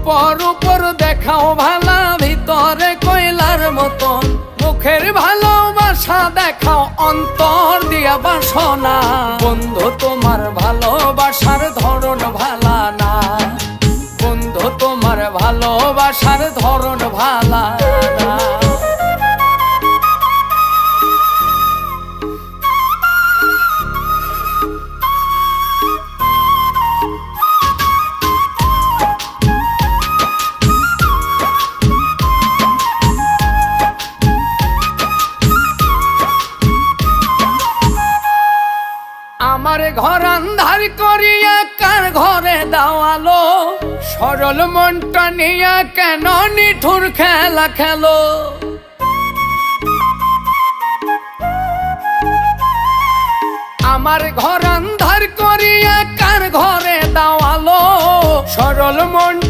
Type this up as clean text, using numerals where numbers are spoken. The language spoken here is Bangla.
উপর উপর দেখাও ভালা, ভিতরে কয়লার মতন। মুখের ভালোবাসা দেখাও, অন্তর দিয়া বাসনা। বন্ধু তোমার ভালোবাসার ধরন ভালা না, বন্ধু তোমার ভালোবাসার ধরন ভালা না। আমার ঘর আন্ধার করিয়া কার ঘরে দাওয়ালো, সরল মনটা নিয়া কেন নিঠুর খেলা খেলো। আমার ঘর আন্ধার করিয়া কার ঘরে দাওয়ালো, সরল মন